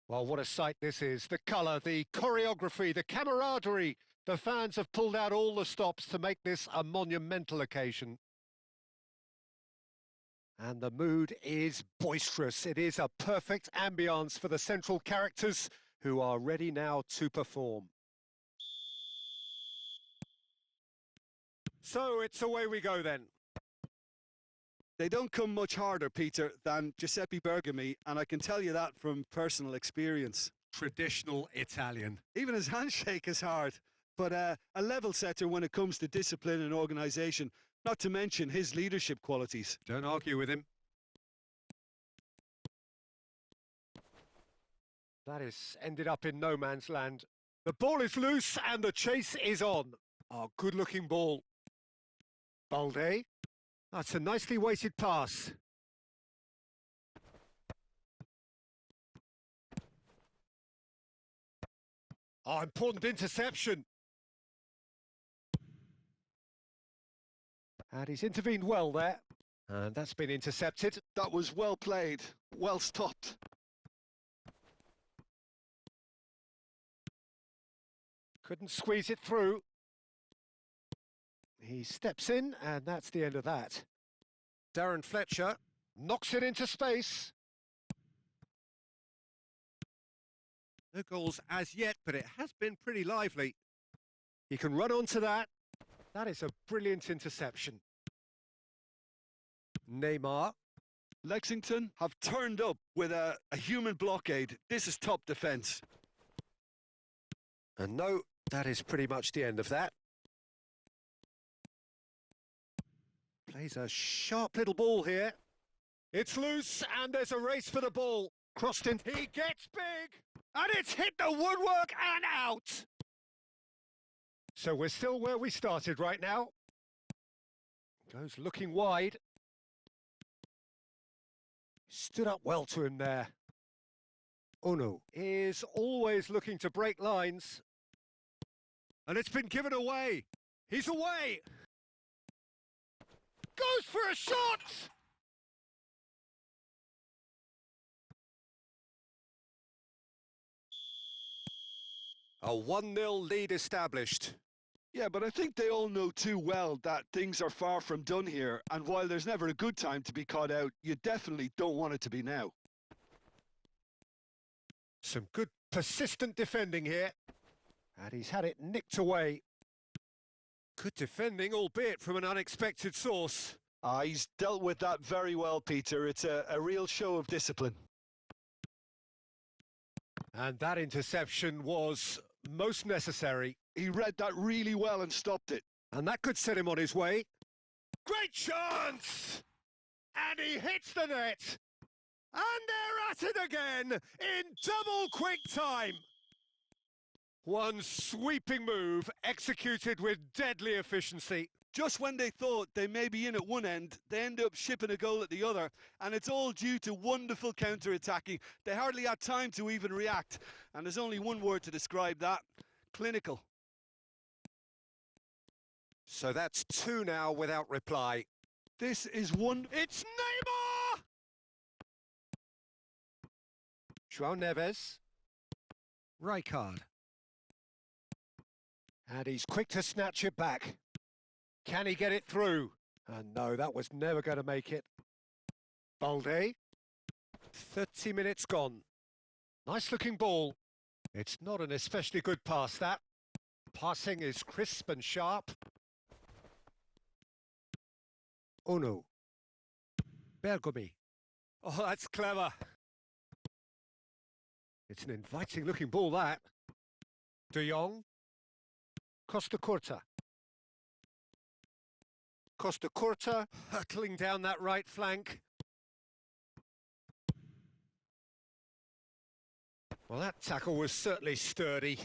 Well, what a sight this is. The colour, the choreography, the camaraderie. The fans have pulled out all the stops to make this a monumental occasion. And the mood is boisterous. It is a perfect ambience for the central characters who are ready now to perform. So it's away we go then. They don't come much harder, Peter, than Giuseppe Bergomi, and I can tell you that from personal experience. Traditional Italian. Even his handshake is hard, but a level setter when it comes to discipline and organisation, not to mention his leadership qualities. Don't argue with him. That has ended up in no man's land. The ball is loose and the chase is on. Oh, good-looking ball. Balde. That's a nicely weighted pass. Oh, important interception. And he's intervened well there. And that's been intercepted. That was well played, well stopped. Couldn't squeeze it through. He steps in, and that's the end of that. Darren Fletcher knocks it into space. No goals as yet, but it has been pretty lively. He can run onto that. That is a brilliant interception. Neymar. Lexington have turned up with a human blockade. This is top defence. And no, that is pretty much the end of that. Plays a sharp little ball here. It's loose, and there's a race for the ball. Crossed in. He gets big, and it's hit the woodwork and out. So we're still where we started right now. Goes looking wide. Stood up well to him there. Ono is always looking to break lines. And it's been given away. He's away. Goes for a shot! A 1-0 lead established. Yeah, but I think they all know too well that things are far from done here, and while there's never a good time to be caught out, you definitely don't want it to be now. Some good persistent defending here. And he's had it nicked away. Good defending, albeit from an unexpected source. He's dealt with that very well, Peter. It's a real show of discipline. And that interception was most necessary. He read that really well and stopped it. And that could set him on his way. Great chance! And he hits the net. And they're at it again in double quick time. One sweeping move executed with deadly efficiency. Just when they thought they may be in at one end, they end up shipping a goal at the other, and it's all due to wonderful counter-attacking. They hardly had time to even react, and there's only one word to describe that: clinical. So that's 2 now without reply. This is one. It's Neymar! João Neves. Rijkaard. And he's quick to snatch it back. Can he get it through? And no, that was never going to make it. Balde. 30 minutes gone. Nice looking ball. It's not an especially good pass, that. Passing is crisp and sharp. Ono. Bergomi. Oh, that's clever. It's an inviting looking ball, that. De Jong. Costa Curta. Costa Curta hurtling down that right flank. Well, that tackle was certainly sturdy.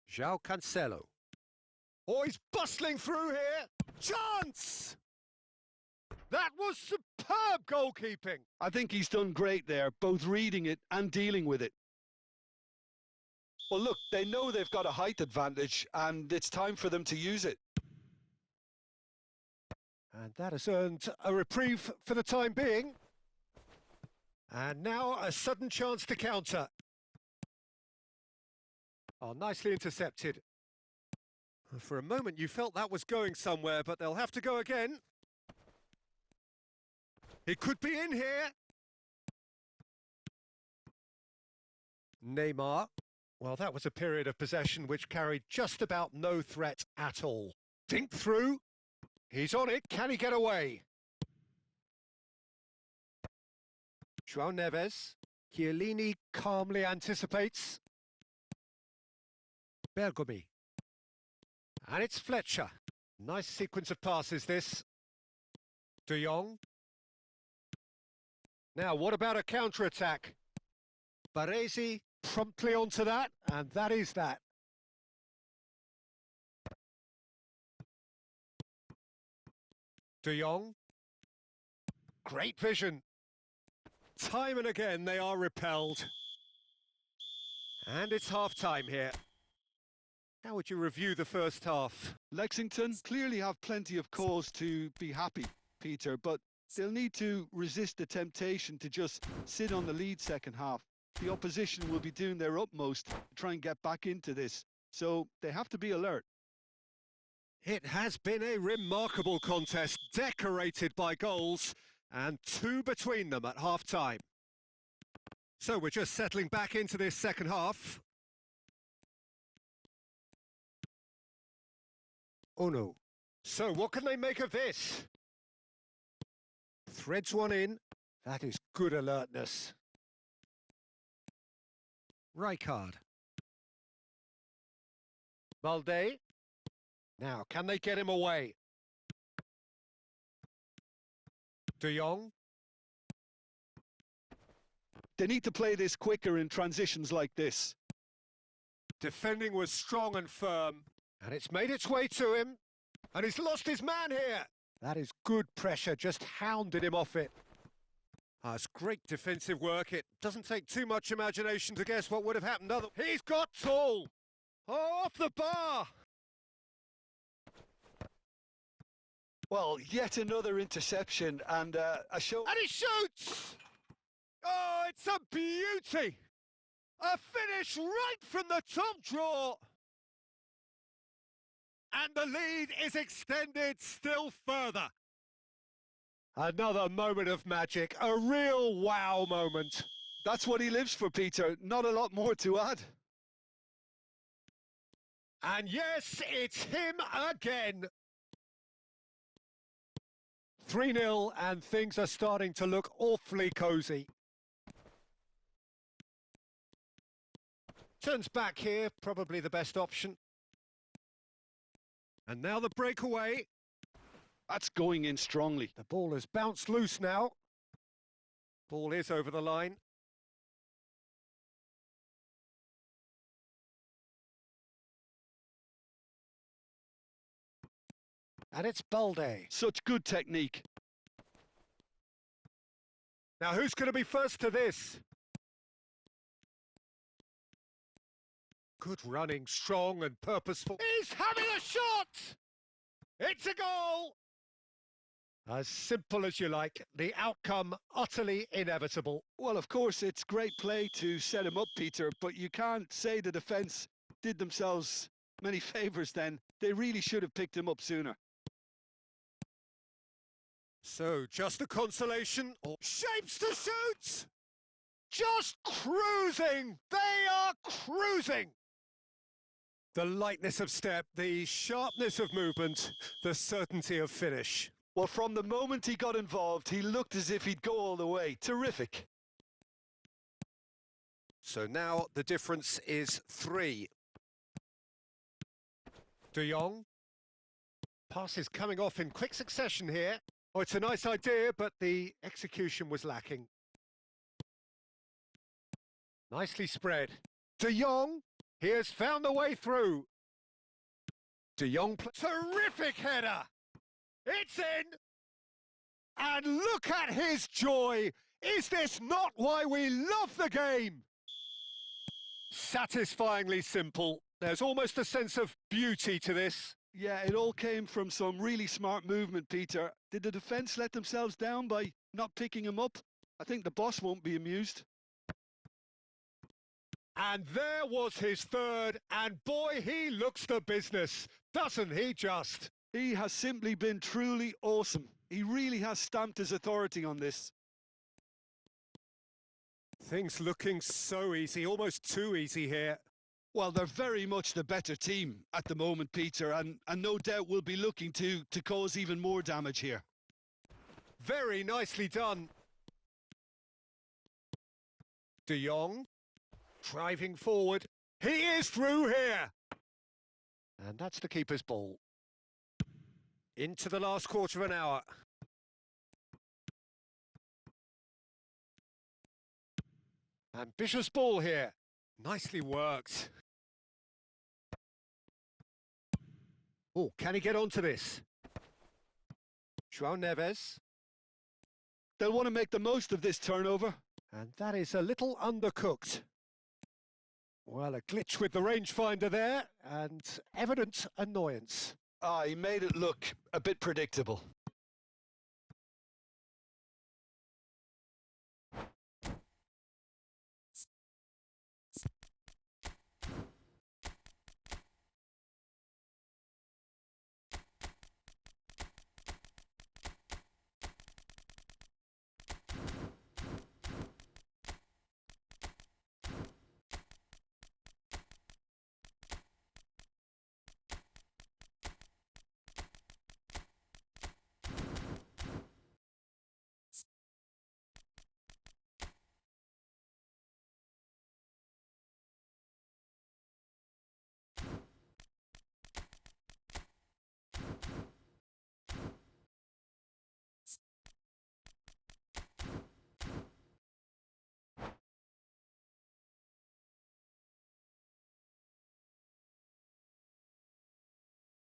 João Cancelo. Oh, he's bustling through here. Chance! That was superb goalkeeping. I think he's done great there, both reading it and dealing with it. Well, look, they know they've got a height advantage, and it's time for them to use it. And that has earned a reprieve for the time being. And now a sudden chance to counter. Oh, nicely intercepted. For a moment you felt that was going somewhere, but they'll have to go again. It could be in here. Neymar. Well, that was a period of possession which carried just about no threat at all. Dink through. He's on it. Can he get away? João Neves. Chiellini calmly anticipates. Bergomi. And it's Fletcher. Nice sequence of passes, this. De Jong. Now, what about a counter-attack? Baresi promptly onto that, and that is that. De Jong. Great vision. Time and again they are repelled. And it's half-time here. How would you review the first half? Lexington clearly have plenty of cause to be happy, Peter, but they'll need to resist the temptation to just sit on the lead second half. The opposition will be doing their utmost to try and get back into this, so they have to be alert. It has been a remarkable contest, decorated by goals, and two between them at half-time. So we're just settling back into this second half. Oh no. So what can they make of this? Threads one in. That is good alertness. Rijkaard. Balde. Now, can they get him away? De Jong. They need to play this quicker in transitions like this. Defending was strong and firm. And it's made its way to him. And he's lost his man here. That is good pressure, just hounded him off it. It's great defensive work. It doesn't take too much imagination to guess what would have happened otherwise. He's got tall. Oh, off the bar. Well, yet another interception and a show. And he shoots! Oh, it's a beauty! A finish right from the top draw! And the lead is extended still further. Another moment of magic, a real wow moment. That's what he lives for, Peter. Not a lot more to add. And yes, it's him again. 3-0 and things are starting to look awfully cosy. Turns back here, probably the best option. And now the breakaway. That's going in strongly. The ball has bounced loose now. Ball is over the line. And it's Balde. Such good technique. Now who's going to be first to this? Good running, strong and purposeful. He's having a shot! It's a goal! As simple as you like, the outcome utterly inevitable. Well, of course, it's great play to set him up, Peter, but you can't say the defence did themselves many favours then. They really should have picked him up sooner. So, just a consolation, or shapes to shoot! Just cruising! They are cruising! The lightness of step, the sharpness of movement, the certainty of finish. Well, from the moment he got involved, he looked as if he'd go all the way. Terrific. So now the difference is 3. De Jong. Pass is coming off in quick succession here. Oh, it's a nice idea, but the execution was lacking. Nicely spread. De Jong, he has found the way through. De Jong, terrific header! It's in! And look at his joy! Is this not why we love the game? Satisfyingly simple. There's almost a sense of beauty to this. Yeah, it all came from some really smart movement, Peter. Did the defence let themselves down by not picking him up? I think the boss won't be amused. And there was his third, and boy, he looks the business, doesn't he just? He has simply been truly awesome. He really has stamped his authority on this. Things looking so easy, almost too easy here. Well, they're very much the better team at the moment, Peter, and no doubt will be looking to cause even more damage here. Very nicely done. De Jong, driving forward. He is through here. And that's the keeper's ball. Into the last quarter of an hour. Ambitious ball here. Nicely worked. Oh, can he get onto this? João Neves. They'll want to make the most of this turnover. And that is a little undercooked. Well, a glitch with the rangefinder there, and evident annoyance. Ah, he made it look a bit predictable.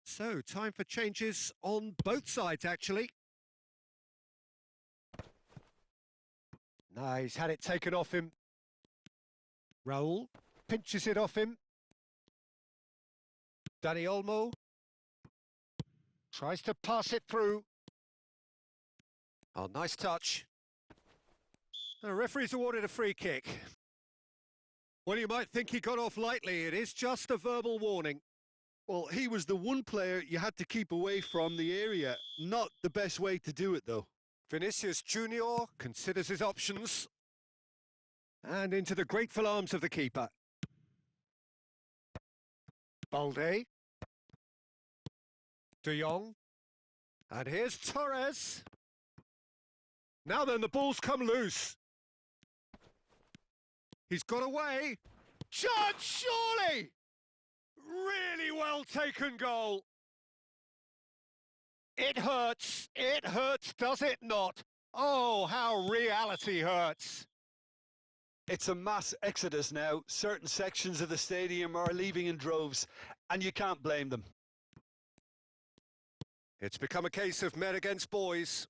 So, time for changes on both sides, actually. No, he's had it taken off him. Raul pinches it off him. Dani Olmo tries to pass it through. Oh, nice touch. The referee's awarded a free kick. Well, you might think he got off lightly. It is just a verbal warning. Well, he was the one player you had to keep away from the area. Not the best way to do it, though. Vinicius Junior considers his options. And into the grateful arms of the keeper. Balde. De Jong. And here's Torres. Now then, the ball's come loose. He's got away. Chance, surely! Really well taken goal. It hurts, does it not? Oh, how reality hurts. It's a mass exodus now. Certain sections of the stadium are leaving in droves, and you can't blame them. It's become a case of men against boys.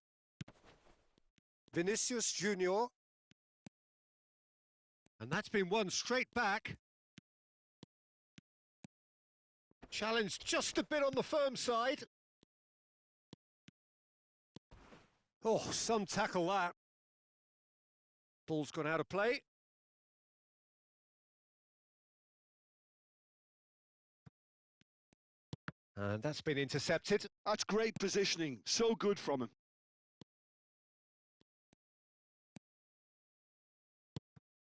Vinicius Junior. And that's been won straight back. Challenge just a bit on the firm side. Oh, some tackle that. Ball's gone out of play. And that's been intercepted. That's great positioning. So good from him.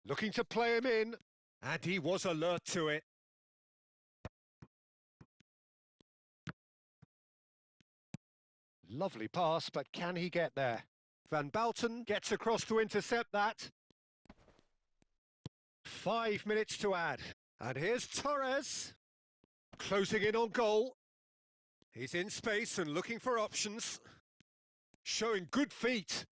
Looking to play him in. And he was alert to it. Lovely pass, but can he get there? Van Bouten gets across to intercept that. 5 minutes to add. And here's Torres. Closing in on goal. He's in space and looking for options. Showing good feet.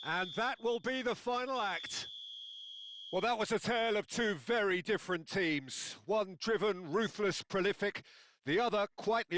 And that will be the final act. Well, that was a tale of two very different teams. One driven, ruthless, prolific. The other quite the